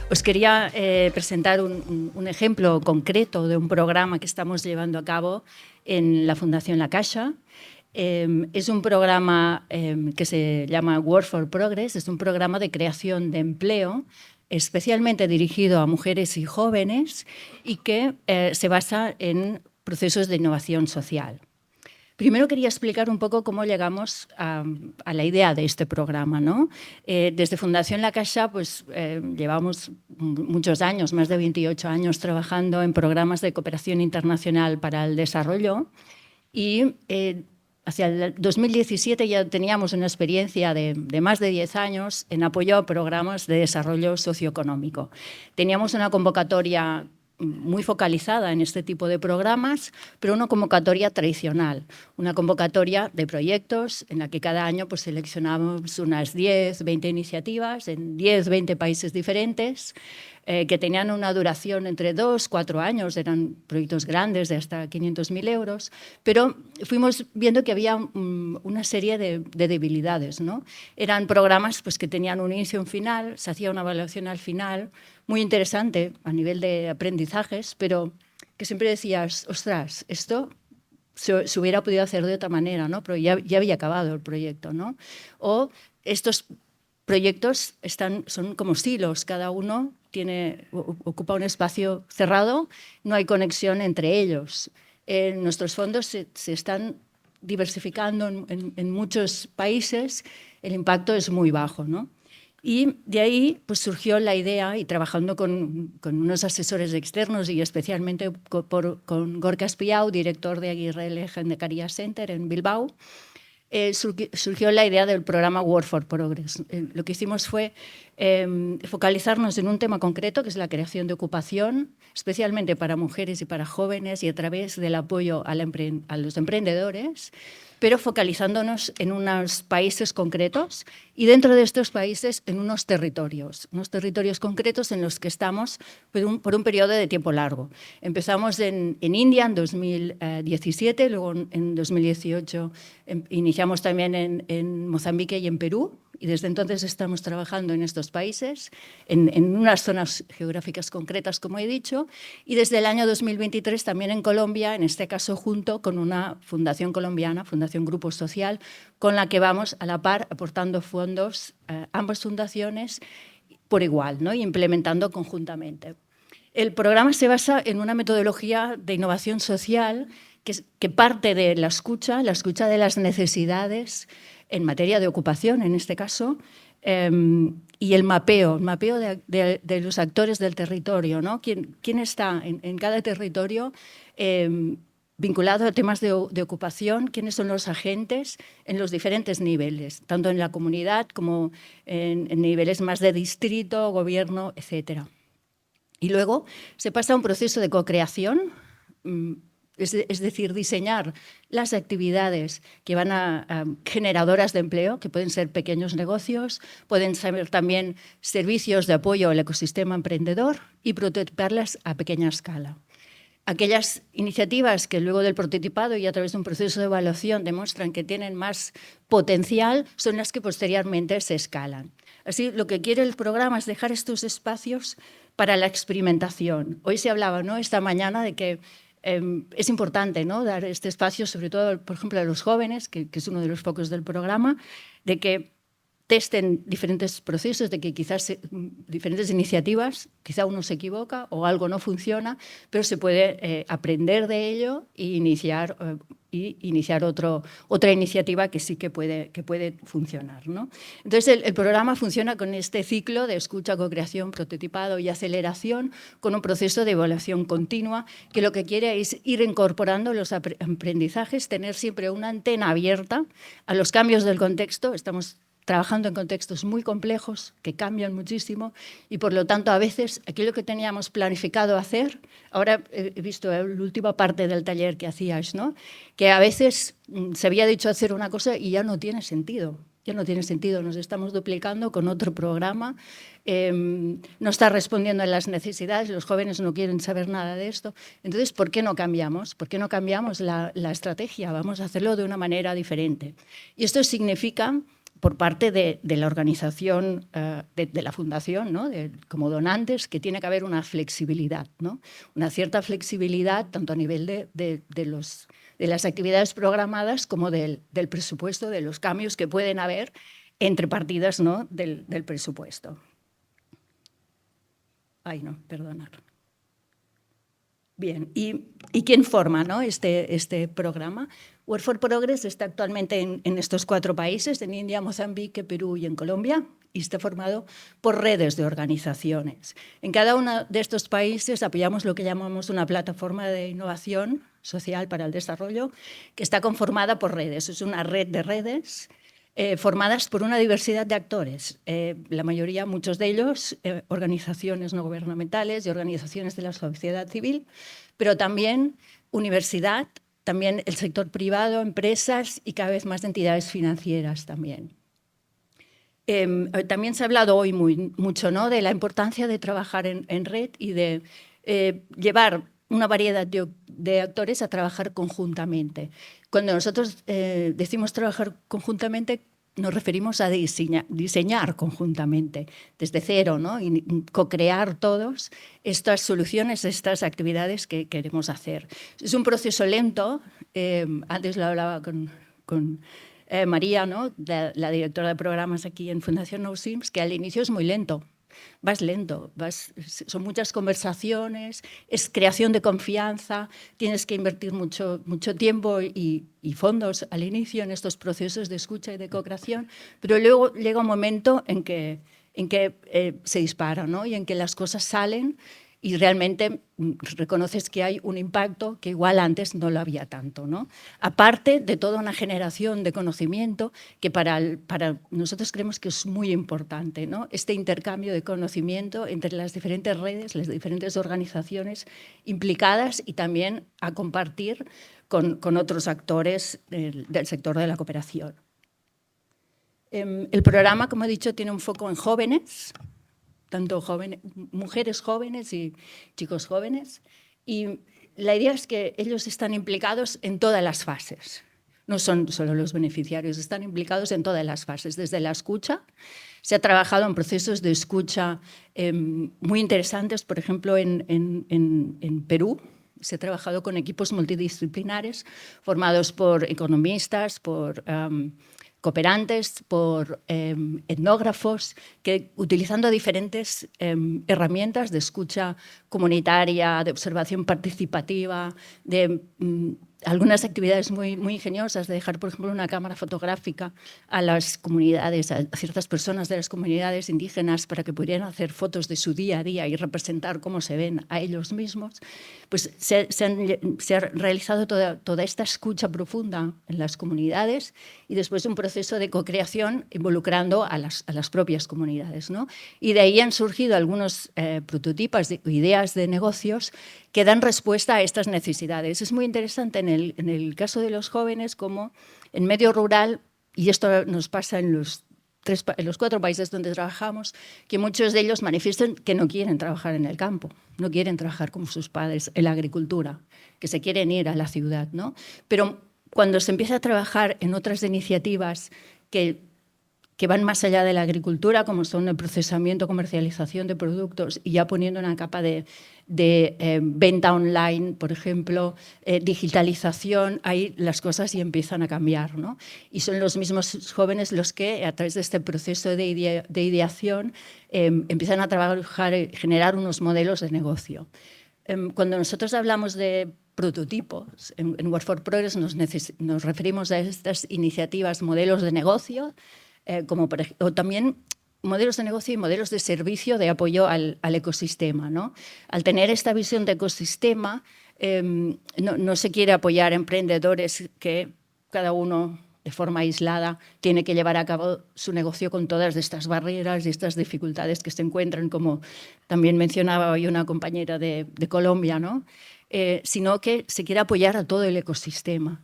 Os quería presentar un ejemplo concreto de un programa que estamos llevando a cabo en la Fundación La Caixa. Es un programa que se llama Work for Progress, es un programa de creación de empleo especialmente dirigido a mujeres y jóvenes y que se basa en procesos de innovación social. Primero quería explicar un poco cómo llegamos a la idea de este programa, ¿no? Desde Fundación La Caixa pues, llevamos muchos años, más de 28 años, trabajando en programas de cooperación internacional para el desarrollo y hacia el 2017 ya teníamos una experiencia de más de 10 años en apoyo a programas de desarrollo socioeconómico. Teníamos una convocatoria muy focalizada en este tipo de programas, pero una convocatoria tradicional, una convocatoria de proyectos en la que cada año pues, seleccionábamos unas 10, 20 iniciativas en 10, 20 países diferentes, que tenían una duración entre 2, 4 años, eran proyectos grandes de hasta 500.000 euros, pero fuimos viendo que había una serie de debilidades, ¿no? Eran programas pues, que tenían un inicio y un final, se hacía una evaluación al final, muy interesante a nivel de aprendizajes, pero que siempre decías, ostras, esto se hubiera podido hacer de otra manera, ¿no? Pero ya había acabado el proyecto, ¿no? O estos proyectos son como silos, cada uno ocupa un espacio cerrado, no hay conexión entre ellos. Nuestros fondos se están diversificando en muchos países, el impacto es muy bajo, ¿no? Y de ahí pues, surgió la idea, y trabajando con unos asesores externos y especialmente con Gorka Espiau, director de Aguirre Lehendakaria Center en Bilbao, surgió la idea del programa Work for Progress. Lo que hicimos fue focalizarnos en un tema concreto, que es la creación de ocupación, especialmente para mujeres y para jóvenes, y a través del apoyo a los emprendedores, pero focalizándonos en unos países concretos y dentro de estos países en unos territorios concretos en los que estamos por un periodo de tiempo largo. Empezamos en India en 2017, luego en 2018 iniciamos también en Mozambique y en Perú, y desde entonces estamos trabajando en estos países, en unas zonas geográficas concretas, como he dicho, y desde el año 2023 también en Colombia, en este caso junto con una fundación colombiana, Fundación Grupo Social, con la que vamos a la par aportando fondos a ambas fundaciones por igual, ¿no? Y implementando conjuntamente. El programa se basa en una metodología de innovación social que parte de la escucha de las necesidades en materia de ocupación, en este caso, y el mapeo de los actores del territorio, ¿no? ¿Quién está en cada territorio vinculado a temas de ocupación? ¿Quiénes son los agentes en los diferentes niveles, tanto en la comunidad como en niveles más de distrito, gobierno, etcétera? Y luego se pasa a un proceso de co-creación, es decir, diseñar las actividades que van a generadoras de empleo, que pueden ser pequeños negocios, pueden ser también servicios de apoyo al ecosistema emprendedor y prototiparlas a pequeña escala. Aquellas iniciativas que luego del prototipado y a través de un proceso de evaluación demuestran que tienen más potencial son las que posteriormente se escalan. Así, lo que quiere el programa es dejar estos espacios para la experimentación. Hoy se hablaba, ¿no?, esta mañana de que es importante, ¿no?, dar este espacio, sobre todo, por ejemplo, a los jóvenes, que es uno de los focos del programa, de que testen diferentes procesos, de que quizás diferentes iniciativas, quizá uno se equivoca o algo no funciona, pero se puede aprender de ello e iniciar otra iniciativa que sí que puede funcionar, ¿no? Entonces, el programa funciona con este ciclo de escucha, co-creación, prototipado y aceleración, con un proceso de evaluación continua, que lo que quiere es ir incorporando los aprendizajes, tener siempre una antena abierta a los cambios del contexto. Estamos trabajando en contextos muy complejos que cambian muchísimo y, por lo tanto, a veces aquello que teníamos planificado hacer, ahora he visto la última parte del taller que hacías, ¿no?, que a veces se había dicho hacer una cosa y ya no tiene sentido. Ya no tiene sentido, nos estamos duplicando con otro programa, no está respondiendo a las necesidades, los jóvenes no quieren saber nada de esto. Entonces, ¿por qué no cambiamos? ¿Por qué no cambiamos la estrategia? Vamos a hacerlo de una manera diferente. Y esto significa por parte de la organización, de la fundación, ¿no? Como donantes, que tiene que haber una flexibilidad, ¿no? Una cierta flexibilidad tanto a nivel de las actividades programadas como del presupuesto, de los cambios que pueden haber entre partidas, ¿no? del presupuesto. Ay, no, perdonad. Bien, ¿y quién forma, ¿no? este programa? Work for Progress está actualmente en estos 4 países, en India, Mozambique, Perú y en Colombia, y está formado por redes de organizaciones. En cada uno de estos países apoyamos lo que llamamos una plataforma de innovación social para el desarrollo, que está conformada por redes. Es una red de redes formadas por una diversidad de actores. La mayoría, muchos de ellos, organizaciones no gubernamentales y organizaciones de la sociedad civil, pero también universidad, también el sector privado, empresas y cada vez más entidades financieras también. También se ha hablado hoy mucho, ¿no? De la importancia de trabajar en red y de llevar una variedad de actores a trabajar conjuntamente. Cuando nosotros decimos trabajar conjuntamente, nos referimos a diseñar conjuntamente, desde cero, ¿no? Y co-crear todos estas soluciones, estas actividades que queremos hacer. Es un proceso lento. Antes lo hablaba con María, ¿no? la directora de programas aquí en Fundación No Sims, que al inicio es muy lento. Vas lento, son muchas conversaciones, es creación de confianza, tienes que invertir mucho tiempo y fondos al inicio en estos procesos de escucha y de co-creación, pero luego llega un momento en que se dispara, ¿no? Y en que las cosas salen y realmente reconoces que hay un impacto que igual antes no lo había tanto, ¿no? Aparte de toda una generación de conocimiento que para nosotros creemos que es muy importante, ¿no? Este intercambio de conocimiento entre las diferentes redes, las diferentes organizaciones implicadas y también a compartir con otros actores del sector de la cooperación. El programa, como he dicho, tiene un foco en jóvenes, tanto mujeres jóvenes y chicos jóvenes, y la idea es que ellos están implicados en todas las fases. No son solo los beneficiarios, están implicados en todas las fases. Desde la escucha, se ha trabajado en procesos de escucha muy interesantes, por ejemplo, en Perú. Se ha trabajado con equipos multidisciplinares formados por economistas, por cooperantes, por etnógrafos, que utilizando diferentes herramientas de escucha comunitaria, de observación participativa, de algunas actividades muy ingeniosas, de dejar, por ejemplo, una cámara fotográfica a las comunidades, a ciertas personas de las comunidades indígenas para que pudieran hacer fotos de su día a día y representar cómo se ven a ellos mismos, pues se ha realizado toda esta escucha profunda en las comunidades y después un proceso de co-creación involucrando a las propias comunidades, ¿no? Y de ahí han surgido algunos prototipos, ideas de negocios que dan respuesta a estas necesidades. Es muy interesante en el caso de los jóvenes como en medio rural, y esto nos pasa en los 4 países donde trabajamos, que muchos de ellos manifiestan que no quieren trabajar en el campo, no quieren trabajar como sus padres en la agricultura, que se quieren ir a la ciudad, ¿no? Pero cuando se empieza a trabajar en otras iniciativas que van más allá de la agricultura, como son el procesamiento, comercialización de productos y ya poniendo una capa de venta online, por ejemplo, digitalización, ahí las cosas ya empiezan a cambiar, ¿no? Y son los mismos jóvenes los que, a través de este proceso de ideación, empiezan a trabajar y generar unos modelos de negocio. Cuando nosotros hablamos de prototipos, en Work for Progress nos referimos a estas iniciativas, modelos de negocio, o también modelos de negocio y modelos de servicio de apoyo al ecosistema, ¿no? Al tener esta visión de ecosistema, no se quiere apoyar a emprendedores que cada uno de forma aislada tiene que llevar a cabo su negocio con todas estas barreras y estas dificultades que se encuentran, como también mencionaba hoy una compañera de Colombia, ¿no? Sino que se quiere apoyar a todo el ecosistema,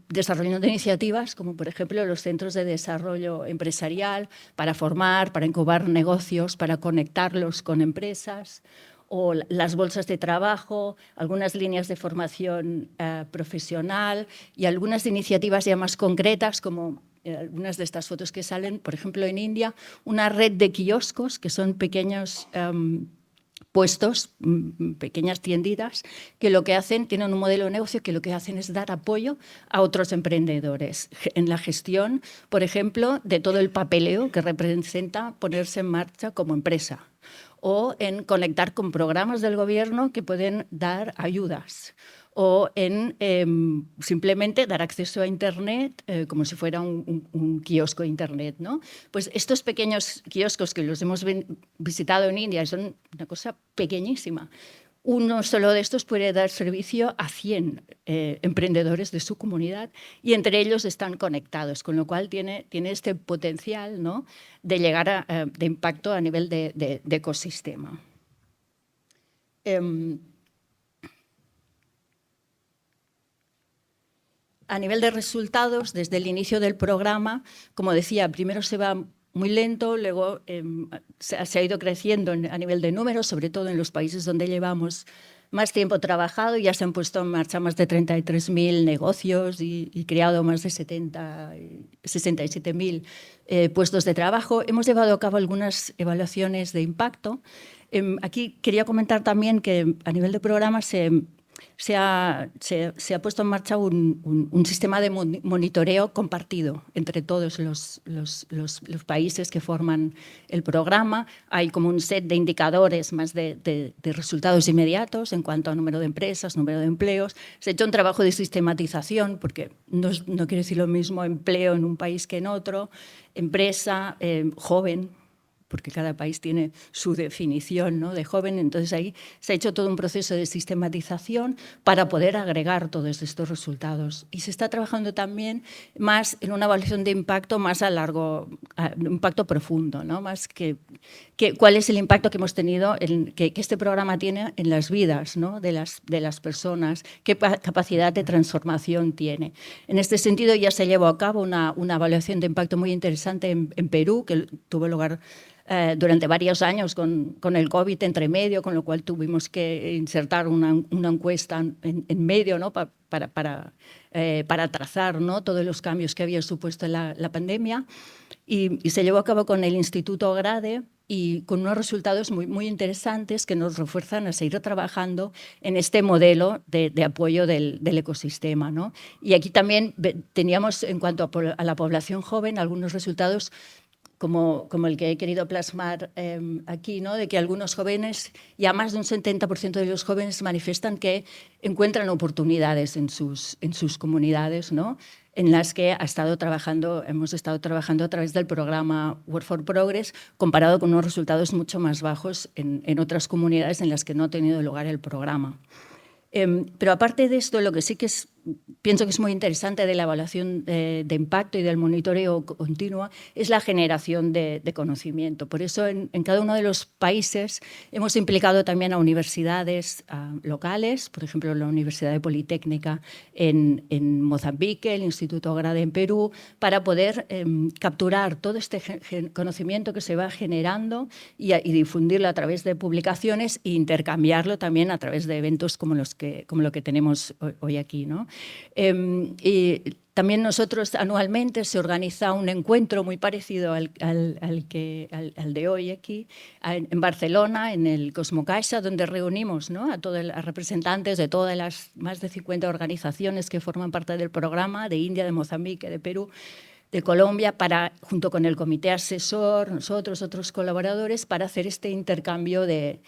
desarrollando iniciativas como, por ejemplo, los centros de desarrollo empresarial para formar, para incubar negocios, para conectarlos con empresas, o las bolsas de trabajo, algunas líneas de formación profesional y algunas iniciativas ya más concretas como algunas de estas fotos que salen, por ejemplo, en India, una red de kioscos que son pequeños puestos, pequeñas tienditas, que lo que hacen, tienen un modelo de negocio que lo que hacen es dar apoyo a otros emprendedores en la gestión, por ejemplo, de todo el papeleo que representa ponerse en marcha como empresa, o en conectar con programas del gobierno que pueden dar ayudas, o en simplemente dar acceso a Internet como si fuera un kiosco de Internet, ¿no? Pues estos pequeños kioscos que los hemos visitado en India son una cosa pequeñísima. Uno solo de estos puede dar servicio a 100 emprendedores de su comunidad y entre ellos están conectados, con lo cual tiene este potencial, ¿no?, de llegar de impacto a nivel de ecosistema. A nivel de resultados, desde el inicio del programa, como decía, primero se va muy lento, luego se ha ido creciendo a nivel de números, sobre todo en los países donde llevamos más tiempo trabajado. Ya se han puesto en marcha más de 33.000 negocios y creado más de 67.000 puestos de trabajo. Hemos llevado a cabo algunas evaluaciones de impacto. Aquí quería comentar también que a nivel de programa se ha puesto en marcha un sistema de monitoreo compartido entre todos los países que forman el programa. Hay como un set de indicadores más de resultados inmediatos en cuanto a número de empresas, número de empleos. Se ha hecho un trabajo de sistematización porque no quiere decir lo mismo empleo en un país que en otro, empresa, joven, porque cada país tiene su definición, ¿no?, de joven. Entonces ahí se ha hecho todo un proceso de sistematización para poder agregar todos estos resultados. Y se está trabajando también más en una evaluación de impacto más impacto profundo, ¿no?, más que cuál es el impacto que hemos tenido, que este programa tiene en las vidas, ¿no?, de las personas, qué capacidad de transformación tiene. En este sentido ya se llevó a cabo una evaluación de impacto muy interesante en Perú, que tuvo lugar durante varios años con el COVID entre medio, con lo cual tuvimos que insertar una encuesta en medio, ¿no?, para trazar, ¿no?, todos los cambios que había supuesto la pandemia. Y se llevó a cabo con el Instituto Grade y con unos resultados muy interesantes que nos refuerzan a seguir trabajando en este modelo de apoyo del ecosistema, ¿no? Y aquí también teníamos, en cuanto a la población joven, algunos resultados como el que he querido plasmar aquí, ¿no?, de que algunos jóvenes, ya más de un 70% de los jóvenes manifiestan que encuentran oportunidades en sus comunidades, ¿no?, en las que hemos estado trabajando a través del programa Work for Progress, comparado con unos resultados mucho más bajos en otras comunidades en las que no ha tenido lugar el programa. Pero aparte de esto, lo que sí que pienso que es muy interesante de la evaluación de impacto y del monitoreo continuo es la generación de conocimiento. Por eso en cada uno de los países hemos implicado también a universidades locales, por ejemplo la Universidad Politécnica en Mozambique, el Instituto Grade en Perú, para poder capturar todo este conocimiento que se va generando y difundirlo a través de publicaciones e intercambiarlo también a través de eventos como lo que tenemos hoy aquí, ¿no? Y también nosotros anualmente se organiza un encuentro muy parecido al de hoy aquí, en Barcelona, en el Cosmocaixa, donde reunimos, ¿no?, a representantes de todas las más de 50 organizaciones que forman parte del programa, de India, de Mozambique, de Perú, de Colombia, junto con el comité asesor, nosotros, otros colaboradores, para hacer este intercambio de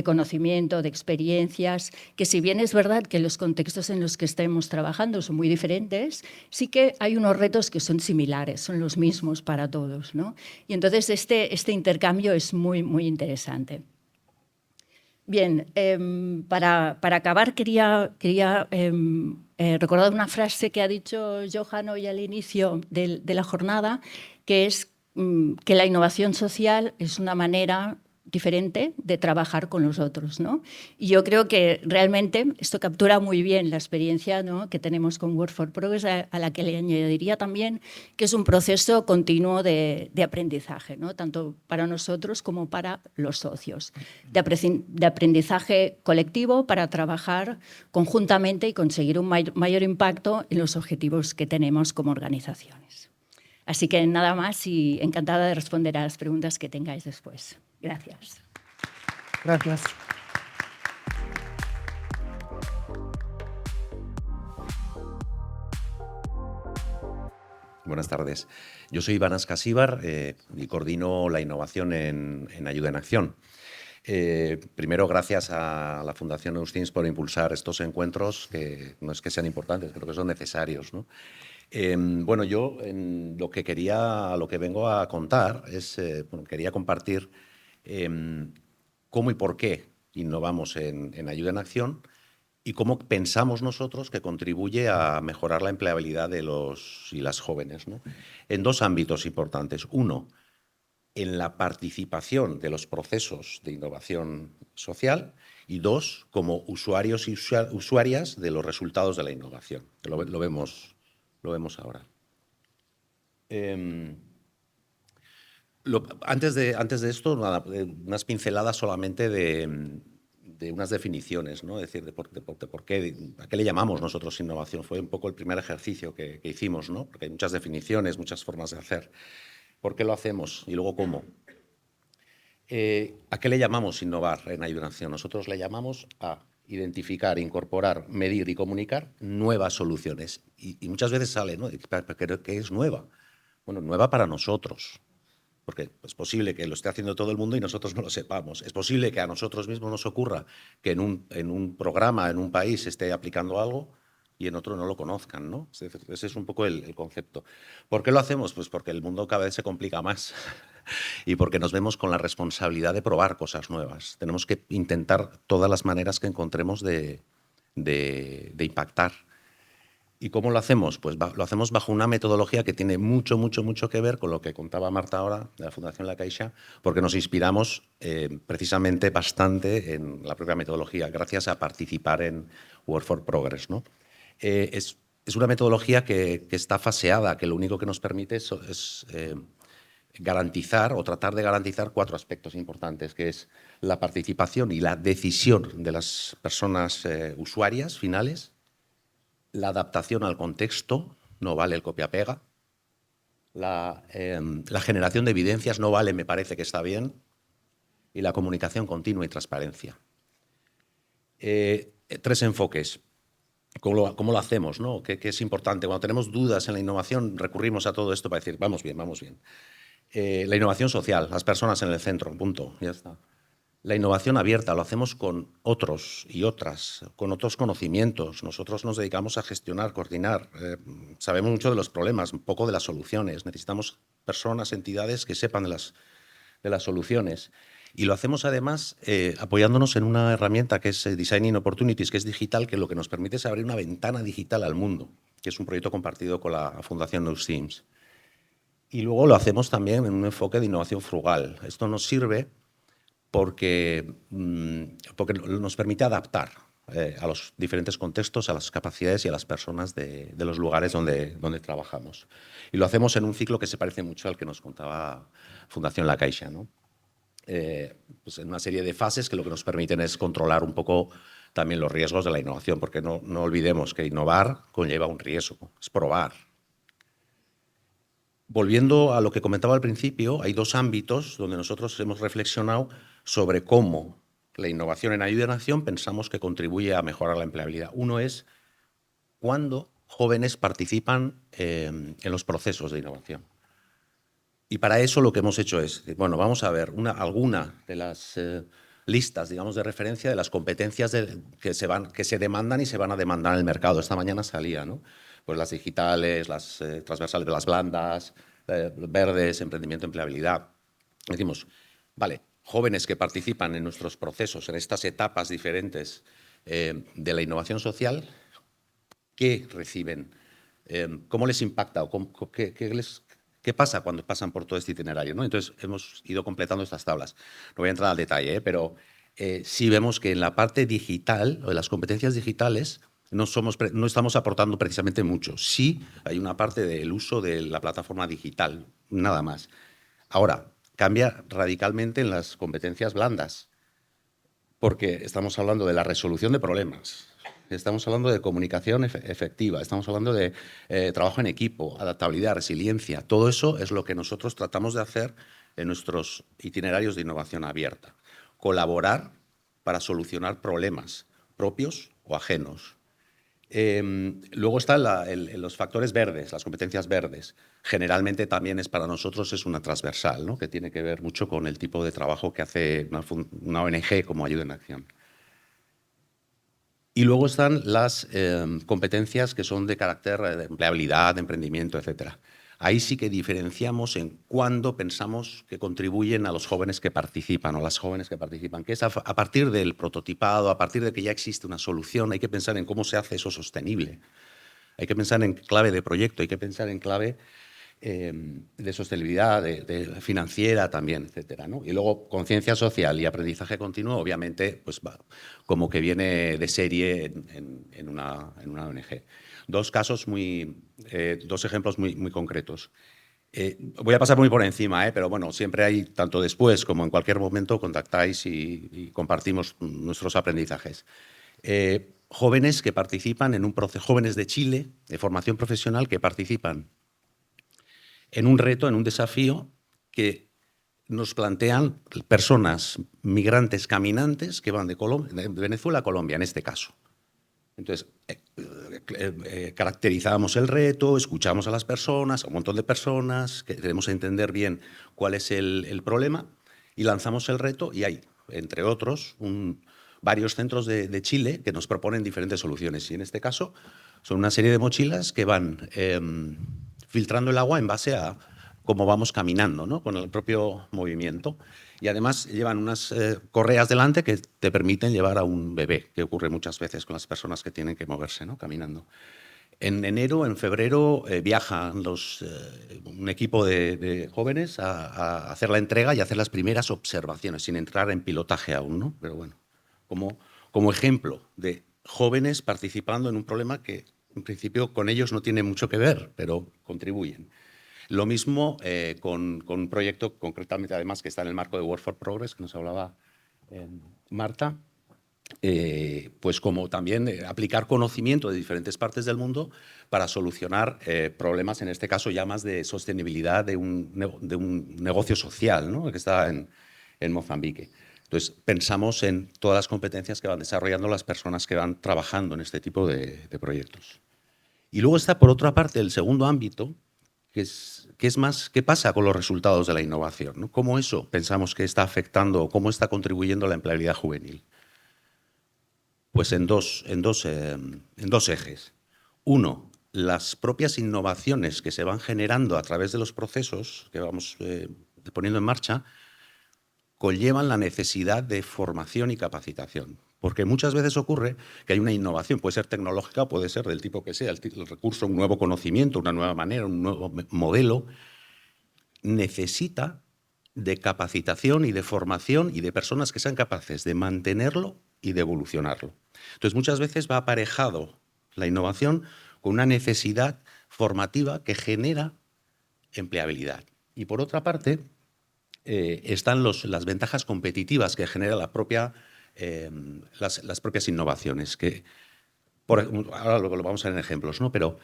conocimiento, de experiencias, que si bien es verdad que los contextos en los que estamos trabajando son muy diferentes, sí que hay unos retos que son similares, son los mismos para todos, ¿no? Y entonces este intercambio es muy interesante. Bien, para acabar quería recordar una frase que ha dicho Johan hoy al inicio de la jornada, que es que la innovación social es una manera diferente de trabajar con los otros, ¿no? Y yo creo que realmente esto captura muy bien la experiencia, ¿no?, que tenemos con Work for Progress, a la que le añadiría también que es un proceso continuo de aprendizaje, ¿no?, tanto para nosotros como para los socios, de aprendizaje colectivo para trabajar conjuntamente y conseguir un mayor impacto en los objetivos que tenemos como organizaciones. Así que nada más y encantada de responder a las preguntas que tengáis después. Gracias. Gracias. Buenas tardes. Yo soy Iván Ascasíbar y coordino la innovación en Ayuda en Acción. Primero, gracias a la Fundación Eustins por impulsar estos encuentros, que no es que sean importantes, creo que son necesarios, ¿no? Bueno, yo lo que vengo a contar es, quería compartir cómo y por qué innovamos en Ayuda en Acción y cómo pensamos nosotros que contribuye a mejorar la empleabilidad de los y las jóvenes, ¿no? En dos ámbitos importantes. Uno, en la participación de los procesos de innovación social, y dos, como usuarios y usuarias de los resultados de la innovación. Lo vemos ahora. Antes de esto, nada, unas pinceladas solamente de unas definiciones, ¿no? Es decir, ¿a qué le llamamos nosotros innovación? Fue un poco el primer ejercicio que hicimos, ¿no? Porque hay muchas definiciones, muchas formas de hacer. ¿Por qué lo hacemos? Y luego, ¿cómo? ¿A qué le llamamos innovar en Ayuda en Acción? Nosotros le llamamos a identificar, incorporar, medir y comunicar nuevas soluciones. Y muchas veces sale, ¿no?, ¿qué es nueva? Bueno, nueva para nosotros, porque es posible que lo esté haciendo todo el mundo y nosotros no lo sepamos. Es posible que a nosotros mismos nos ocurra que en un programa, en un país, se esté aplicando algo y en otro no lo conozcan, ¿no? Ese es un poco el concepto. ¿Por qué lo hacemos? Pues porque el mundo cada vez se complica más y porque nos vemos con la responsabilidad de probar cosas nuevas. Tenemos que intentar todas las maneras que encontremos de impactar. ¿Y cómo lo hacemos? Pues lo hacemos bajo una metodología que tiene mucho que ver con lo que contaba Marta ahora, de la Fundación La Caixa, porque nos inspiramos precisamente bastante en la propia metodología, gracias a participar en Work for Progress, ¿no? Es una metodología que está faseada, que lo único que nos permite es garantizar o tratar de garantizar cuatro aspectos importantes, que es la participación y la decisión de las personas usuarias finales, la adaptación al contexto, no vale el copia-pega, la generación de evidencias, no vale me parece que está bien, y la comunicación continua y transparencia. Tres enfoques. ¿Cómo lo hacemos, ¿no? ¿Qué es importante? Cuando tenemos dudas en la innovación, recurrimos a todo esto para decir, vamos bien, vamos bien. La innovación social, las personas en el centro, punto, ya está. La innovación abierta, lo hacemos con otros y otras, con otros conocimientos. Nosotros nos dedicamos a gestionar, coordinar, sabemos mucho de los problemas, un poco de las soluciones. Necesitamos personas, entidades que sepan de las soluciones. Y lo hacemos además apoyándonos en una herramienta que es Designing Opportunities, que es digital, que lo que nos permite es abrir una ventana digital al mundo, que es un proyecto compartido con la Fundación Eustins. Y luego lo hacemos también en un enfoque de innovación frugal. Esto nos sirve porque nos permite adaptar a los diferentes contextos, a las capacidades y a las personas de los lugares donde trabajamos. Y lo hacemos en un ciclo que se parece mucho al que nos contaba Fundación La Caixa, ¿no? Pues en una serie de fases que lo que nos permiten es controlar un poco también los riesgos de la innovación, porque no olvidemos que innovar conlleva un riesgo, es probar. Volviendo a lo que comentaba al principio, hay dos ámbitos donde nosotros hemos reflexionado sobre cómo la innovación en Ayuda en Acción pensamos que contribuye a mejorar la empleabilidad. Uno es cuando jóvenes participan en los procesos de innovación. Y para eso lo que hemos hecho es, bueno, vamos a ver alguna de las listas, digamos, de referencia de las competencias que se demandan y se van a demandar en el mercado. Esta mañana salía, ¿no? Pues las digitales, las transversales, las blandas, verdes, emprendimiento, empleabilidad. Decimos, vale, jóvenes que participan en nuestros procesos, en estas etapas diferentes de la innovación social, ¿qué reciben? ¿Cómo les impacta o qué ¿Qué pasa cuando pasan por todo este itinerario, ¿no? Entonces, hemos ido completando estas tablas. No voy a entrar al detalle, pero sí vemos que en la parte digital, o de las competencias digitales, no estamos aportando precisamente mucho. Sí hay una parte del uso de la plataforma digital, nada más. Ahora, cambia radicalmente en las competencias blandas, porque estamos hablando de la resolución de problemas, estamos hablando de comunicación efectiva, estamos hablando de trabajo en equipo, adaptabilidad, resiliencia. Todo eso es lo que nosotros tratamos de hacer en nuestros itinerarios de innovación abierta. Colaborar para solucionar problemas propios o ajenos. Luego están los factores verdes, las competencias verdes. Generalmente también para nosotros es una transversal, ¿no? Que tiene que ver mucho con el tipo de trabajo que hace una ONG como Ayuda en Acción. Y luego están las competencias que son de carácter de empleabilidad, de emprendimiento, etcétera. Ahí sí que diferenciamos en cuándo pensamos que contribuyen a los jóvenes que participan o las jóvenes que participan, que es a partir del prototipado, a partir de que ya existe una solución, hay que pensar en cómo se hace eso sostenible. Hay que pensar en clave de proyecto, hay que pensar en clave de sostenibilidad, de financiera también, etcétera, ¿no? Y luego conciencia social y aprendizaje continuo, obviamente, pues va, como que viene de serie en una ONG. Dos ejemplos muy concretos. Voy a pasar muy por encima, pero bueno, siempre hay, tanto después como en cualquier momento, contactáis y compartimos nuestros aprendizajes. Jóvenes que participan en un proceso, jóvenes de Chile, de formación profesional, que participan en un reto, en un desafío que nos plantean personas migrantes caminantes que van de Venezuela a Colombia, en este caso. Entonces, caracterizamos el reto, escuchamos a las personas, a un montón de personas, que queremos entender bien cuál es el problema y lanzamos el reto y hay, entre otros, varios centros de Chile que nos proponen diferentes soluciones. Y en este caso son una serie de mochilas que van filtrando el agua en base a cómo vamos caminando, ¿no? Con el propio movimiento. Y además llevan unas correas delante que te permiten llevar a un bebé, que ocurre muchas veces con las personas que tienen que moverse, ¿no? Caminando. En enero, en febrero, viajan un equipo de jóvenes a hacer la entrega y a hacer las primeras observaciones, sin entrar en pilotaje aún, ¿no? Pero bueno, como ejemplo de jóvenes participando en un problema que en principio con ellos no tiene mucho que ver, pero contribuyen. Lo mismo con un proyecto concretamente, además, que está en el marco de Work for Progress, que nos hablaba Marta, pues como también aplicar conocimiento de diferentes partes del mundo para solucionar problemas, en este caso ya más de sostenibilidad de un negocio social, ¿no? Que está en Mozambique. Entonces, pensamos en todas las competencias que van desarrollando las personas que van trabajando en este tipo de proyectos. Y luego está, por otra parte, el segundo ámbito, que es más, ¿qué pasa con los resultados de la innovación, ¿no? ¿Cómo eso pensamos que está afectando o cómo está contribuyendo a la empleabilidad juvenil? Pues en dos ejes. Uno, las propias innovaciones que se van generando a través de los procesos que vamos poniendo en marcha conllevan la necesidad de formación y capacitación. Porque muchas veces ocurre que hay una innovación, puede ser tecnológica, puede ser del tipo que sea, el recurso, un nuevo conocimiento, una nueva manera, un nuevo modelo, necesita de capacitación y de formación y de personas que sean capaces de mantenerlo y de evolucionarlo. Entonces, muchas veces va aparejado la innovación con una necesidad formativa que genera empleabilidad. Y por otra parte, están las ventajas competitivas que genera las propias innovaciones, que ahora lo vamos a ver en ejemplos, ¿no? Pero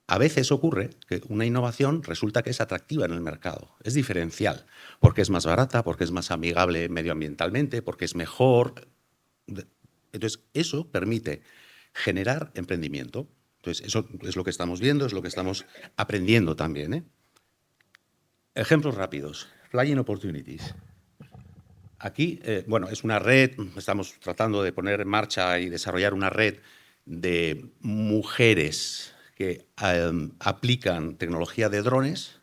a veces ocurre que una innovación resulta que es atractiva en el mercado, es diferencial, porque es más barata, porque es más amigable medioambientalmente, porque es mejor. Entonces, eso permite generar emprendimiento. Entonces, eso es lo que estamos viendo, es lo que estamos aprendiendo también, ¿eh? Ejemplos rápidos. Flying Opportunities. Aquí, bueno, es una red, estamos tratando de poner en marcha y desarrollar una red de mujeres que aplican tecnología de drones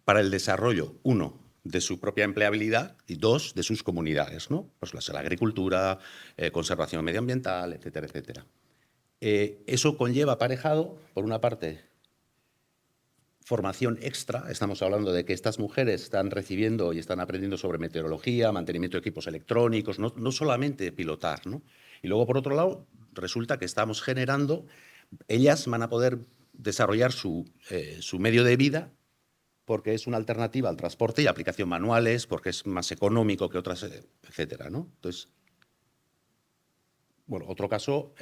para el desarrollo, uno, de su propia empleabilidad y dos, de sus comunidades, ¿no? Pues la agricultura, conservación medioambiental, etcétera, etcétera. Eso conlleva aparejado, por una parte, formación extra. Estamos hablando de que estas mujeres están recibiendo y están aprendiendo sobre meteorología, mantenimiento de equipos electrónicos, no solamente pilotar, ¿no? Y luego, por otro lado, resulta que estamos generando, ellas van a poder desarrollar su medio de vida porque es una alternativa al transporte y aplicación manuales, porque es más económico que otras, etcétera, ¿no? Entonces, bueno, otro caso,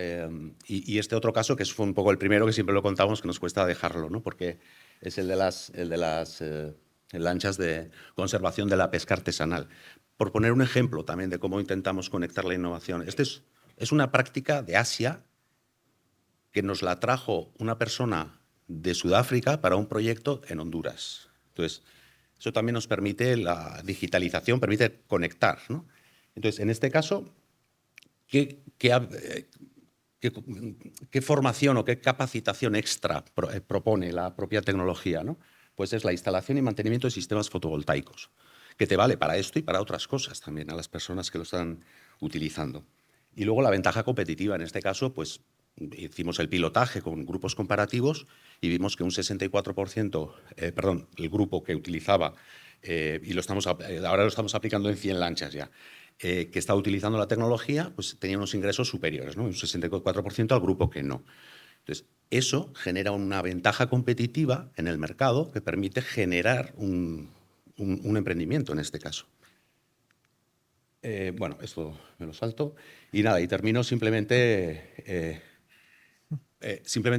y este otro caso, que fue un poco el primero, que siempre lo contamos, que nos cuesta dejarlo, ¿no? Porque es el de las lanchas de conservación de la pesca artesanal. Por poner un ejemplo también de cómo intentamos conectar la innovación. Es una práctica de Asia que nos la trajo una persona de Sudáfrica para un proyecto en Honduras. Entonces, eso también nos permite, la digitalización permite conectar, ¿no? Entonces, en este caso, ¿qué formación o qué capacitación extra propone la propia tecnología, ¿no? Pues es la instalación y mantenimiento de sistemas fotovoltaicos, que te vale para esto y para otras cosas también a las personas que lo están utilizando. Y luego la ventaja competitiva, en este caso, pues hicimos el pilotaje con grupos comparativos y vimos que un 64%, el grupo que utilizaba, y ahora lo estamos aplicando en 100 lanchas ya, que estaba utilizando la tecnología, pues tenía unos ingresos superiores, ¿no? Un 64% al grupo que no. Entonces, eso genera una ventaja competitiva en el mercado que permite generar un emprendimiento en este caso. Bueno, esto me lo salto. Y nada, y termino simplemente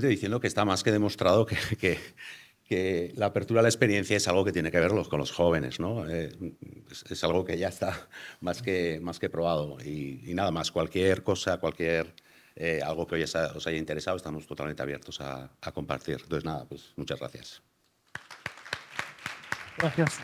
diciendo que está más que demostrado que la apertura a la experiencia es algo que tiene que ver con los jóvenes, ¿no? Es algo que ya está más que probado. Y nada más, cualquier cosa, algo que hoy os haya interesado, estamos totalmente abiertos a compartir. Entonces, nada, pues muchas gracias. Gracias.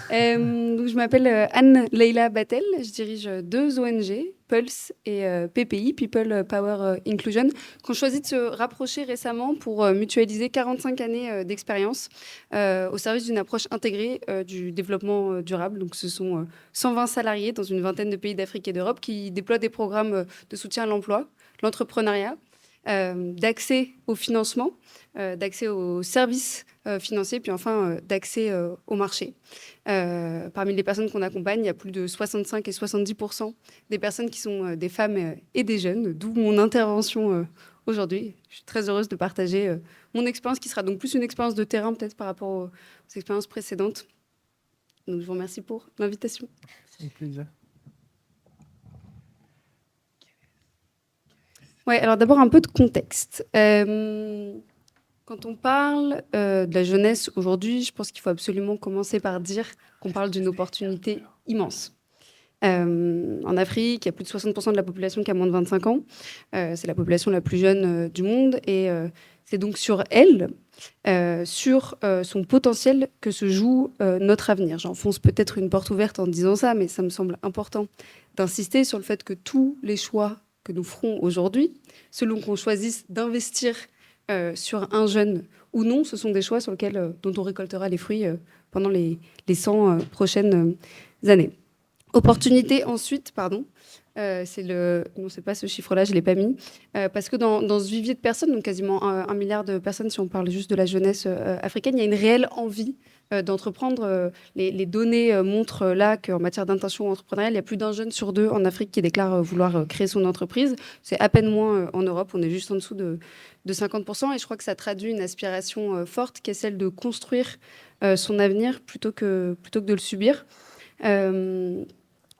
Donc je m'appelle Anne Leila Battel, je dirige 2 ONG, Pulse et PPI, People Power Inclusion, qui ont choisi de se rapprocher récemment pour mutualiser 45 années d'expérience au service d'une approche intégrée du développement durable. Donc ce sont 120 salariés dans une vingtaine de pays d'Afrique et d'Europe qui déploient des programmes de soutien à l'emploi, l'entrepreneuriat, d'accès au financement, d'accès aux services financiers, puis enfin d'accès au marché. Parmi les personnes qu'on accompagne, il y a plus de 65 et 70% des personnes qui sont des femmes et des jeunes, d'où mon intervention aujourd'hui. Je suis très heureuse de partager mon expérience, qui sera donc plus une expérience de terrain peut-être par rapport aux expériences précédentes. Donc je vous remercie pour l'invitation. Avec plaisir. Ouais, alors d'abord un peu de contexte. Quand on parle de la jeunesse aujourd'hui, je pense qu'il faut absolument commencer par dire qu'on parle d'une opportunité immense. En Afrique, il y a plus de 60% de la population qui a moins de 25 ans. C'est la population la plus jeune du monde. Et c'est donc sur elle, sur son potentiel, que se joue notre avenir. J'enfonce peut-être une porte ouverte en disant ça, mais ça me semble important d'insister sur le fait que tous les choix que nous ferons aujourd'hui, selon qu'on choisisse d'investir sur un jeune ou non, ce sont des choix sur lesquels, dont on récoltera les fruits pendant les 100 prochaines années. Opportunité ensuite, pardon, non, c'est pas ce chiffre-là, je ne l'ai pas mis, parce que dans ce vivier de personnes, donc quasiment 1 milliard de personnes, si on parle juste de la jeunesse africaine, il y a une réelle envie d'entreprendre. Les données montrent là qu'en matière d'intention entrepreneuriale, il y a plus d'un jeune sur 2 en Afrique qui déclare vouloir créer son entreprise. C'est à peine moins en Europe, on est juste en dessous de 50%, et je crois que ça traduit une aspiration forte qui est celle de construire son avenir plutôt que de le subir.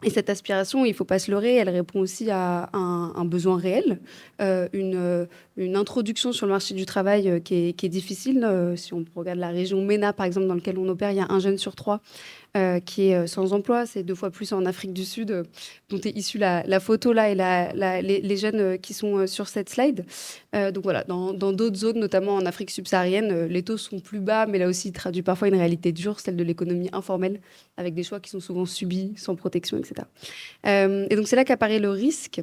Et cette aspiration, il ne faut pas se leurrer, elle répond aussi à un besoin réel, une introduction sur le marché du travail qui est difficile. Si on regarde la région MENA, par exemple, dans laquelle on opère, il y a 1 jeune sur 3 qui est sans emploi. C'est 2 fois plus en Afrique du Sud, dont est issue la photo là, et les jeunes qui sont sur cette slide. Donc voilà, dans d'autres zones, notamment en Afrique subsaharienne, les taux sont plus bas, mais là aussi, il traduit parfois une réalité dure, celle de l'économie informelle, avec des choix qui sont souvent subis, sans protection, etc. Et donc c'est là qu'apparaît le risque,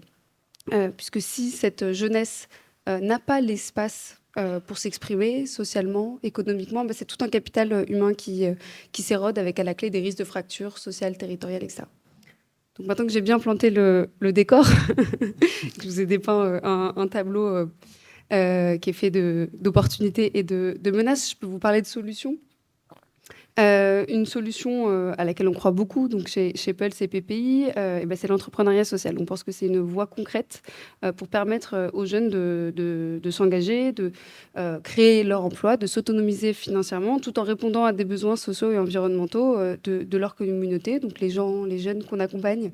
puisque si cette jeunesse n'a pas l'espace pour s'exprimer socialement, économiquement, c'est tout un capital humain qui s'érode, avec à la clé des risques de fractures sociales, territoriales, etc. Donc maintenant que j'ai bien planté le décor, je vous ai dépeint un tableau qui est fait d'opportunités et de menaces, je peux vous parler de solutions. Une solution à laquelle on croit beaucoup, donc chez Pulse et PPI, et ben c'est l'entrepreneuriat social. On pense que c'est une voie concrète pour permettre aux jeunes de s'engager, de créer leur emploi, de s'autonomiser financièrement, tout en répondant à des besoins sociaux et environnementaux de leur communauté. Donc les jeunes qu'on accompagne,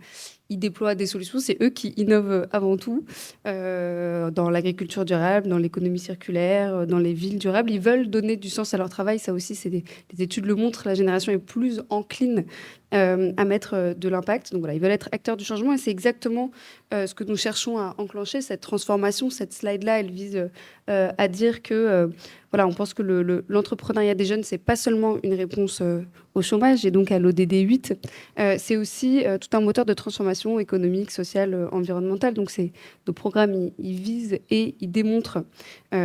ils déploient des solutions. C'est eux qui innovent avant tout dans l'agriculture durable, dans l'économie circulaire, dans les villes durables. Ils veulent donner du sens à leur travail. Ça aussi, les études le montrent. La génération est plus encline à mettre de l'impact. Donc voilà, ils veulent être acteurs du changement et c'est exactement ce que nous cherchons à enclencher. Cette transformation, cette slide-là, elle vise à dire que voilà, on pense que l'entrepreneuriat des jeunes, c'est pas seulement une réponse au chômage et donc à l'ODD 8, c'est aussi tout un moteur de transformation économique, sociale, environnementale. Donc nos programmes, ils visent et ils démontrent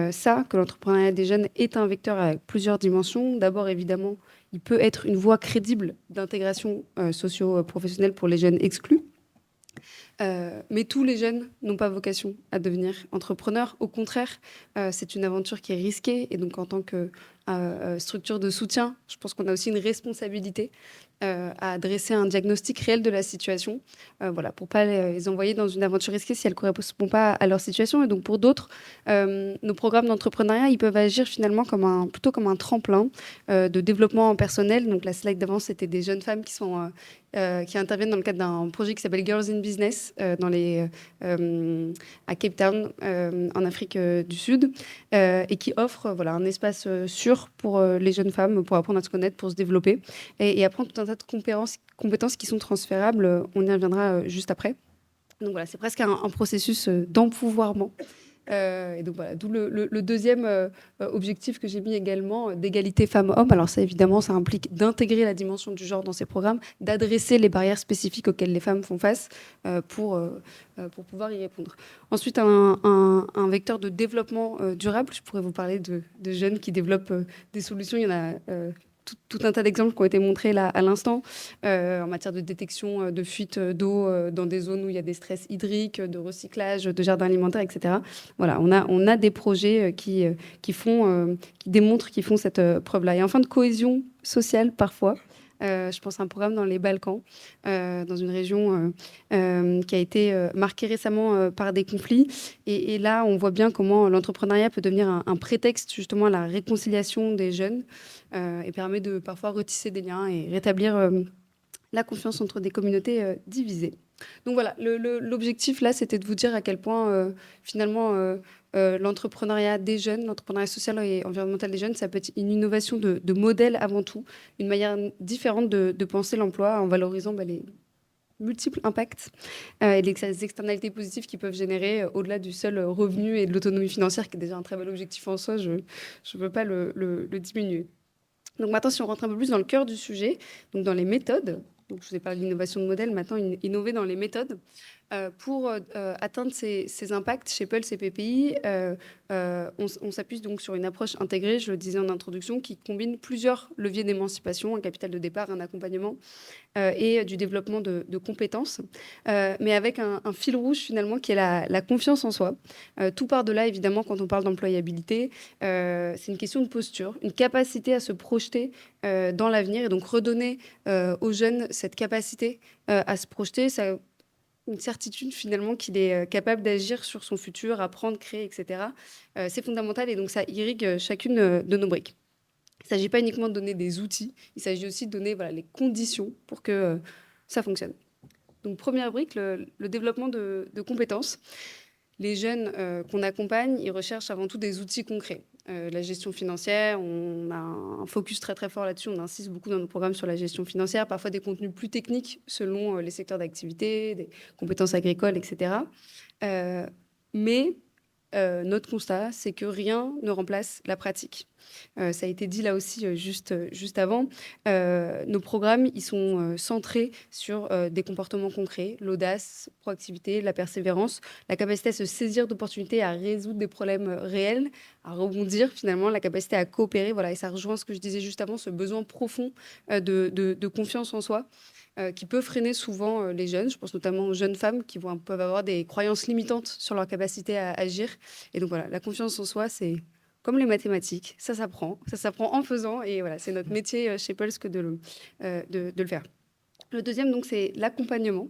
ça, que l'entrepreneuriat des jeunes est un vecteur avec plusieurs dimensions. D'abord, évidemment, il peut être une voie crédible d'intégration socio-professionnelle pour les jeunes exclus. Mais tous les jeunes n'ont pas vocation à devenir entrepreneurs. Au contraire, c'est une aventure qui est risquée. Et donc, en tant que structure de soutien, je pense qu'on a aussi une responsabilité à dresser un diagnostic réel de la situation, voilà, pour ne pas les envoyer dans une aventure risquée si elle ne correspond pas à leur situation. Et donc, pour d'autres, nos programmes d'entrepreneuriat, ils peuvent agir finalement plutôt comme un tremplin de développement personnel. Donc, la slide d'avant, c'était des jeunes femmes qui interviennent dans le cadre d'un projet qui s'appelle Girls in Business à Cape Town, en Afrique du Sud, et qui offre voilà, un espace sûr pour les jeunes femmes pour apprendre à se connaître, pour se développer et apprendre tout un tas de compétences qui sont transférables. On y reviendra juste après. Donc voilà, c'est presque un processus d'empouvoirment. Et donc voilà, d'où le deuxième objectif que j'ai mis également, d'égalité femmes-hommes. Alors ça, évidemment, ça implique d'intégrer la dimension du genre dans ces programmes, d'adresser les barrières spécifiques auxquelles les femmes font face pour pouvoir y répondre. Ensuite, un vecteur de développement durable. Je pourrais vous parler de jeunes qui développent des solutions. Il y en a tout un tas d'exemples qui ont été montrés là à l'instant en matière de détection de fuite d'eau dans des zones où il y a des stress hydriques, de recyclage, de jardins alimentaires, etc. Voilà, on a des projets qui démontrent, qui font cette preuve-là. Et enfin, de cohésion sociale parfois. Je pense à un programme dans les Balkans, dans une région qui a été marquée récemment par des conflits. Et là, on voit bien comment l'entrepreneuriat peut devenir un prétexte justement à la réconciliation des jeunes et permet de parfois retisser des liens et rétablir la confiance entre des communautés divisées. Donc voilà, l'objectif là, c'était de vous dire à quel point finalement l'entrepreneuriat des jeunes, l'entrepreneuriat social et environnemental des jeunes, ça peut être une innovation de modèle avant tout, une manière différente de penser l'emploi en valorisant les multiples impacts et les externalités positives qu'ils peuvent générer au-delà du seul revenu et de l'autonomie financière, qui est déjà un très bel objectif en soi, je ne veux pas le diminuer. Donc maintenant, si on rentre un peu plus dans le cœur du sujet, donc dans les méthodes, donc je vous ai parlé de l'innovation de modèle, maintenant innover dans les méthodes. Pour atteindre ces impacts chez Pulse et PPI, on s'appuie donc sur une approche intégrée, je le disais en introduction, qui combine plusieurs leviers d'émancipation, un capital de départ, un accompagnement et du développement de compétences, mais avec un fil rouge finalement qui est la confiance en soi. Tout part de là, évidemment, quand on parle d'employabilité, c'est une question de posture, une capacité à se projeter dans l'avenir et donc redonner aux jeunes cette capacité à se projeter, une certitude finalement qu'il est capable d'agir sur son futur, apprendre, créer, etc. C'est fondamental et donc ça irrigue chacune de nos briques. Il ne s'agit pas uniquement de donner des outils, il s'agit aussi de donner les conditions pour que ça fonctionne. Donc première brique, le développement de compétences. Les jeunes qu'on accompagne, ils recherchent avant tout des outils concrets. La gestion financière, on a un focus très très fort là-dessus, on insiste beaucoup dans nos programmes sur la gestion financière, parfois des contenus plus techniques selon les secteurs d'activité, des compétences agricoles, etc. Mais notre constat, c'est que rien ne remplace la pratique. Ça a été dit là aussi juste avant. Nos programmes, ils sont centrés sur des comportements concrets, l'audace, proactivité, la persévérance, la capacité à se saisir d'opportunités, à résoudre des problèmes réels, à rebondir finalement, la capacité à coopérer. Voilà, et ça rejoint ce que je disais juste avant, ce besoin profond de confiance en soi. qui peut freiner souvent les jeunes. Je pense notamment aux jeunes femmes qui peuvent avoir des croyances limitantes sur leur capacité à agir. Et donc voilà, la confiance en soi, c'est comme les mathématiques, ça s'apprend en faisant. Et voilà, c'est notre métier chez Pulse que de le faire. Le deuxième, donc, c'est l'accompagnement.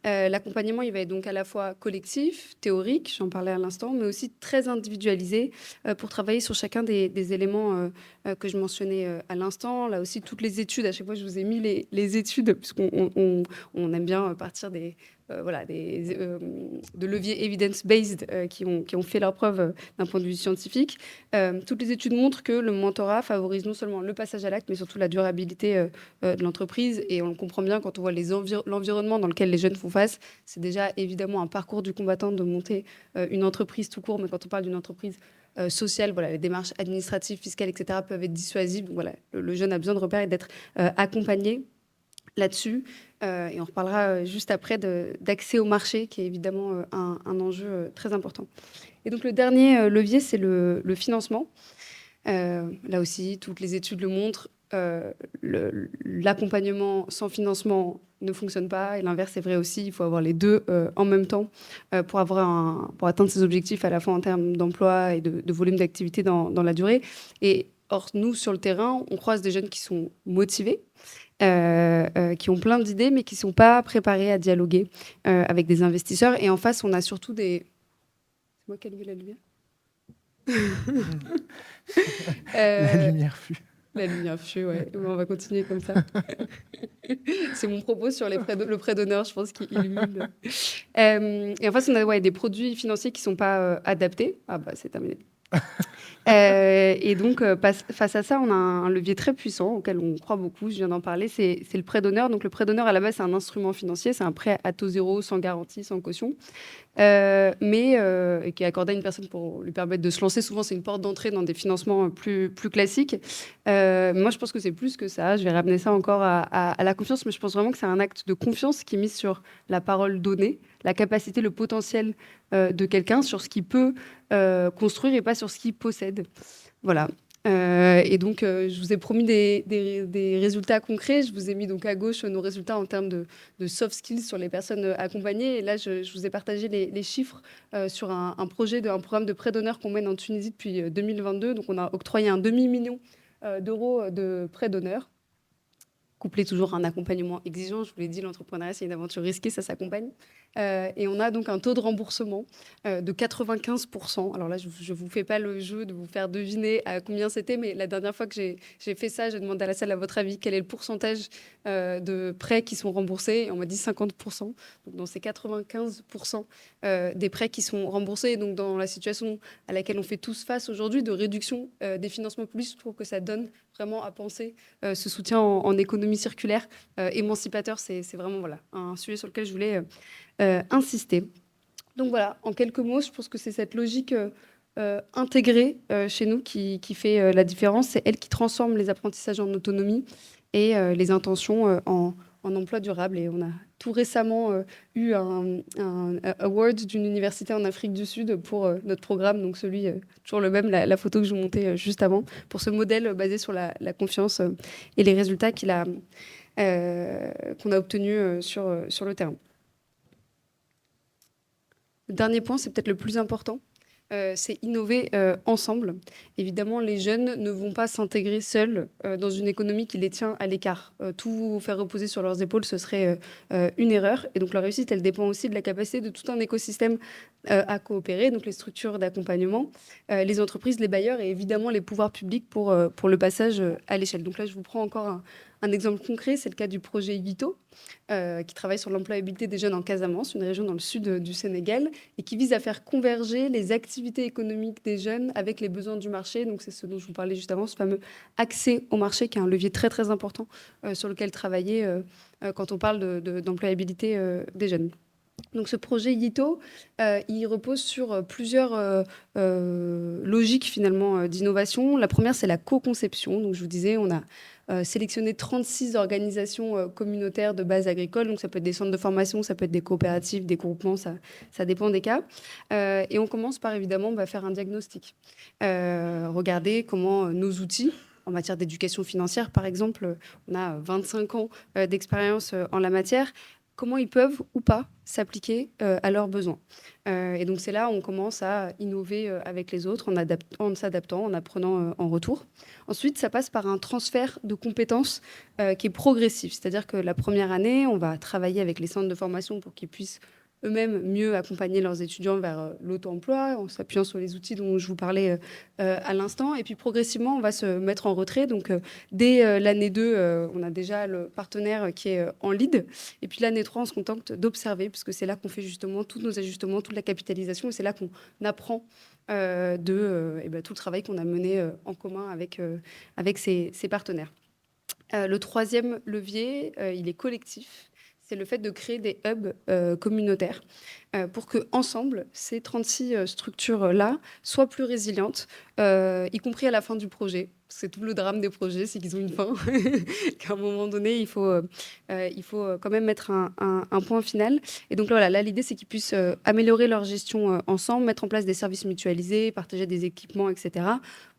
L'accompagnement, il va être donc à la fois collectif, théorique, j'en parlais à l'instant, mais aussi très individualisé pour travailler sur chacun des éléments que je mentionnais à l'instant. Là aussi, toutes les études, à chaque fois, je vous ai mis les études, puisqu'on aime bien partir de leviers evidence-based qui ont fait leur preuve d'un point de vue scientifique. Toutes les études montrent que le mentorat favorise non seulement le passage à l'acte, mais surtout la durabilité de l'entreprise. Et on le comprend bien quand on voit l'environnement dans lequel les jeunes font face. C'est déjà évidemment un parcours du combattant de monter une entreprise tout court, mais quand on parle d'une entreprise sociale, voilà, les démarches administratives, fiscales, etc. peuvent être dissuasives. Donc, voilà, le jeune a besoin de repères et d'être accompagné là-dessus. Et on reparlera juste après d'accès au marché, qui est évidemment un enjeu très important. Et donc, le dernier levier, c'est le financement. Là aussi, toutes les études le montrent. L'accompagnement sans financement ne fonctionne pas, et l'inverse est vrai aussi. Il faut avoir les deux en même temps pour atteindre ses objectifs à la fois en termes d'emploi et de volume d'activité dans la durée. Et or, nous, sur le terrain, on croise des jeunes qui sont motivés, qui ont plein d'idées, mais qui ne sont pas préparés à dialoguer avec des investisseurs. Et en face, on a surtout des... C'est moi qui ai levé la lumière. La lumière fut. La lumière fut, ouais. On va continuer comme ça. C'est mon propos sur le prêt d'honneur, je pense, qui illumine. Et en face, on a des produits financiers qui ne sont pas adaptés. Ah bah, c'est terminé. Et donc, face à ça, on a un levier très puissant auquel on croit beaucoup, je viens d'en parler, c'est le prêt d'honneur. Donc, le prêt d'honneur, à la base, c'est un instrument financier, c'est un prêt à taux zéro, sans garantie, sans caution, mais qui est accordé à une personne pour lui permettre de se lancer. Souvent, c'est une porte d'entrée dans des financements plus classiques. Moi, je pense que c'est plus que ça. Je vais ramener ça encore à la confiance, mais je pense vraiment que c'est un acte de confiance qui est mis sur la parole donnée, la capacité, le potentiel de quelqu'un sur ce qu'il peut construire et pas sur ce qu'il possède. Voilà. Et donc, je vous ai promis des résultats concrets. Je vous ai mis donc à gauche nos résultats en termes de soft skills sur les personnes accompagnées. Et là, je vous ai partagé les chiffres sur un programme de prêt d'honneur qu'on mène en Tunisie depuis 2022. Donc, on a octroyé un demi-million d'euros de prêt d'honneur, couplé toujours à un accompagnement exigeant. Je vous l'ai dit, l'entrepreneuriat, c'est une aventure risquée, ça s'accompagne. Et on a donc un taux de remboursement de 95%. Alors là, je ne vous fais pas le jeu de vous faire deviner à combien c'était, mais la dernière fois que j'ai fait ça, j'ai demandé à la salle, à votre avis, quel est le pourcentage de prêts qui sont remboursés. Et on m'a dit 50%. Donc dans ces 95% des prêts qui sont remboursés, et donc dans la situation à laquelle on fait tous face aujourd'hui, de réduction des financements publics, je trouve que ça donne vraiment à penser ce soutien en économie circulaire émancipateur. C'est vraiment un sujet sur lequel je voulais insister. Donc voilà, en quelques mots, je pense que c'est cette logique intégrée chez nous qui fait la différence. C'est elle qui transforme les apprentissages en autonomie et les intentions en emploi durable. Et on a tout récemment eu un award d'une université en Afrique du Sud pour notre programme, donc celui, toujours le même, la photo que je vous montais juste avant, pour ce modèle basé sur la confiance et les résultats qu'on a obtenus sur le terrain. Le dernier point, c'est peut-être le plus important, c'est innover ensemble. Évidemment, les jeunes ne vont pas s'intégrer seuls dans une économie qui les tient à l'écart. Tout faire reposer sur leurs épaules, ce serait une erreur. Et donc, leur réussite, elle dépend aussi de la capacité de tout un écosystème à coopérer, donc les structures d'accompagnement, les entreprises, les bailleurs et évidemment les pouvoirs publics pour le passage à l'échelle. Donc là, je vous prends encore un exemple concret, c'est le cas du projet Yito, qui travaille sur l'employabilité des jeunes en Casamance, une région dans le sud du Sénégal, et qui vise à faire converger les activités économiques des jeunes avec les besoins du marché. Donc c'est ce dont je vous parlais juste avant, ce fameux accès au marché, qui est un levier très très important sur lequel travailler quand on parle d'employabilité des jeunes. Donc ce projet Yito, il repose sur plusieurs logiques finalement d'innovation. La première, c'est la co-conception. Donc je vous disais, on a sélectionné 36 organisations communautaires de base agricole. Donc ça peut être des centres de formation, ça peut être des coopératives, des groupements, ça dépend des cas. Et on commence par évidemment faire un diagnostic. Regarder comment nos outils en matière d'éducation financière, par exemple. On a 25 ans d'expérience en la matière. Comment ils peuvent ou pas s'appliquer à leurs besoins. Et donc, c'est là où on commence à innover avec les autres, en s'adaptant, en apprenant en retour. Ensuite, ça passe par un transfert de compétences qui est progressif. C'est-à-dire que la première année, on va travailler avec les centres de formation pour qu'ils puissent eux-mêmes mieux accompagner leurs étudiants vers l'auto-emploi, en s'appuyant sur les outils dont je vous parlais à l'instant. Et puis progressivement, on va se mettre en retrait. Donc dès l'année 2, on a déjà le partenaire qui est en lead. Et puis l'année 3, on se contente d'observer, puisque c'est là qu'on fait justement tous nos ajustements, toute la capitalisation. Et c'est là qu'on apprend tout le travail qu'on a mené en commun avec ses partenaires. Le troisième levier, il est collectif. C'est le fait de créer des hubs communautaires pour que ensemble, ces 36 structures-là soient plus résilientes, y compris à la fin du projet. C'est tout le drame des projets, c'est qu'ils ont une fin, qu'à un moment donné, il faut quand même mettre un point final. Et donc là, l'idée, c'est qu'ils puissent améliorer leur gestion ensemble, mettre en place des services mutualisés, partager des équipements, etc.,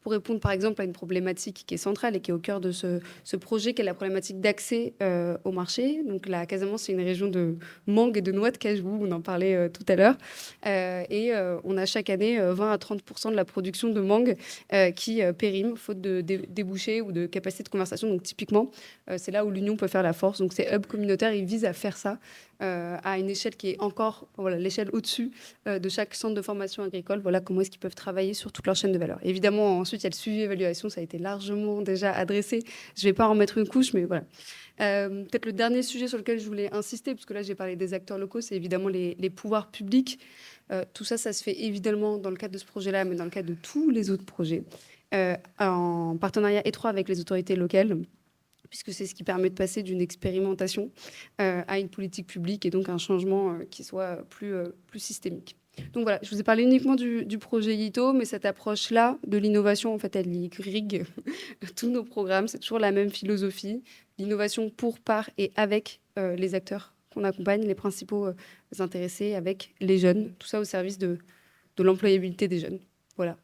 pour répondre par exemple à une problématique qui est centrale et qui est au cœur de ce projet, qui est la problématique d'accès au marché. Donc la Casamance, c'est une région de mangue et de noix de cajou, on en parlait tout à l'heure. On a chaque année 20 à 30% de la production de mangue qui périme, faute de débouchés ou de capacité de conversation. Donc typiquement, c'est là où l'union peut faire la force. Donc ces hubs communautaires, ils visent à faire ça à une échelle qui est encore l'échelle au-dessus de chaque centre de formation agricole. Voilà comment est-ce qu'ils peuvent travailler sur toute leur chaîne de valeur. Évidemment, ensuite, il y a le suivi évaluation, ça a été largement déjà adressé. Je ne vais pas en mettre une couche, mais voilà. Peut-être le dernier sujet sur lequel je voulais insister, parce que là, j'ai parlé des acteurs locaux, c'est évidemment les pouvoirs publics. Tout ça, ça se fait évidemment dans le cadre de ce projet-là, mais dans le cadre de tous les autres projets, en partenariat étroit avec les autorités locales, puisque c'est ce qui permet de passer d'une expérimentation à une politique publique et donc un changement qui soit plus systémique. Donc voilà, je vous ai parlé uniquement du projet YITO, mais cette approche-là de l'innovation, en fait, elle irrigue tous nos programmes. C'est toujours la même philosophie, l'innovation pour, par et avec les acteurs qu'on accompagne, les principaux intéressés, avec les jeunes, tout ça au service de l'employabilité des jeunes. Voilà.